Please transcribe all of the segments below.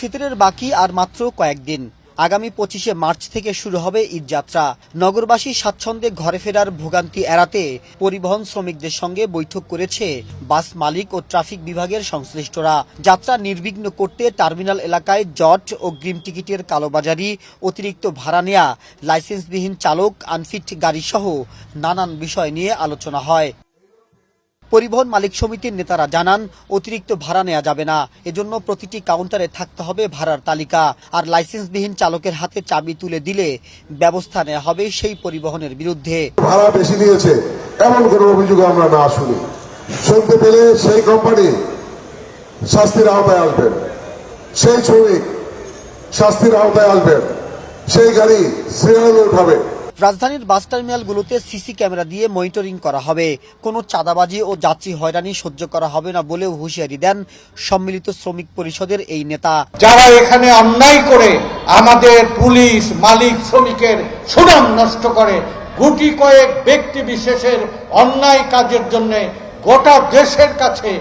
ফিতরের বাকি আর মাত্র কয়েকদিন। আগামী 25শে মার্চ থেকে শুরু হবে ঈদযাত্রা। নগরবাসী স্বাচ্ছন্দ্যে ঘরে ফেরার ভোগান্তি এড়াতে পরিবহন শ্রমিকদের সঙ্গে বৈঠক করেছে বাস মালিক ও ট্রাফিক বিভাগের সংশ্লিষ্টরা। যাত্রা নির্বিঘ্ন করতে টার্মিনাল এলাকায় জট, অগ্রিম টিকিটের কালোবাজারি, অতিরিক্ত ভাড়া নেয়া, লাইসেন্সবিহীন চালক, আনফিট গাড়িসহ নানান বিষয় নিয়ে আলোচনা হয়। পরিবহন মালিক সমিতির নেতারা জানান, অতিরিক্ত ভাড়া নেওয়া যাবে না। এজন্য প্রতিটি কাউন্টারে থাকতে হবে ভাড়ার তালিকা, আর লাইসেন্সবিহীন চালকের হাতে চাবি তুলে দিলে ব্যবস্থা নেওয়া হবে সেই পরিবহনের বিরুদ্ধে। ভাড়া বেশি নিয়েছে এমন কোনো অভিযোগ আমরা না শুনি। শুনতে পেলে সেই কোম্পানি শাস্তির আওতায় আসবেন, সেই শ্রমিক শাস্তির আওতায় আসবেন, সেই গাড়ি সিরিয়ালে উঠাবে। রাজধানীর বাস টার্মিনালগুলোতে সিসি ক্যামেরা দিয়ে মনিটরিং করা হবে। কোনো চাঁদাবাজি ও যাত্রী হয়রানি সহ্য করা হবে না বলেও হুঁশিয়ারি দেন সম্মিলিত শ্রমিক পরিষদের এই নেতা। যারা এখানে অন্যায় করে আমাদের পুলিশ, মালিক, শ্রমিকের সুনাম নষ্ট করে, গুটি কয়েক ব্যক্তি বিশেষের অন্যায় কাজের জন্য গোটা দেশের কাছে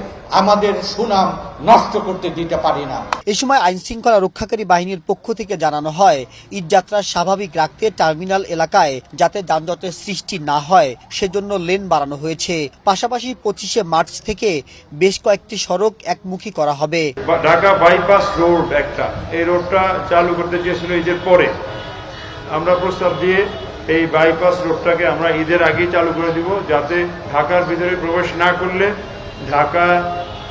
আমাদের সুনাম নষ্ট করতে দিতে পারি না। এ সময় আইন শৃঙ্খলা রক্ষাকারী বাহিনীর পক্ষ থেকে জানানো হয়, ঈদযাত্রা স্বাভাবিক রাখতে টার্মিনাল এলাকায় যাতে যানজটের সৃষ্টি না হয় সেজন্য লেন বাড়ানো হয়েছে। পাশাপাশি 25শে মার্চ থেকে বেশ কয়েকটি সড়ক একমুখী করা হবে। ঢাকা বাইপাস রোড একটা, এই রোডটা চালু করতে চেয়েছিল ঈদের পরে। আমরা প্রস্তাব দিয়ে এই বাইপাস রোডটাকে আমরা ঈদের আগেই চালু করে দিব, যাতে ঢাকার ভিতরে প্রবেশ না করলে ঢাকা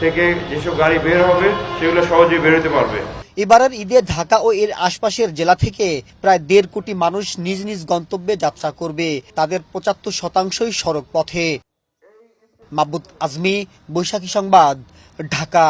থেকে যেসব গাড়ি বের হবে সেগুলো সহজেই বেরোতে পারবে। এবারের ঈদে ঢাকা ও এর আশপাশের জেলা থেকে প্রায় 1.5 কোটি মানুষ নিজ নিজ গন্তব্যে যাত্রা করবে। তাদের 75%ই সড়ক পথে। মাহবুব আজমি, বৈশাখী সংবাদ, ঢাকা।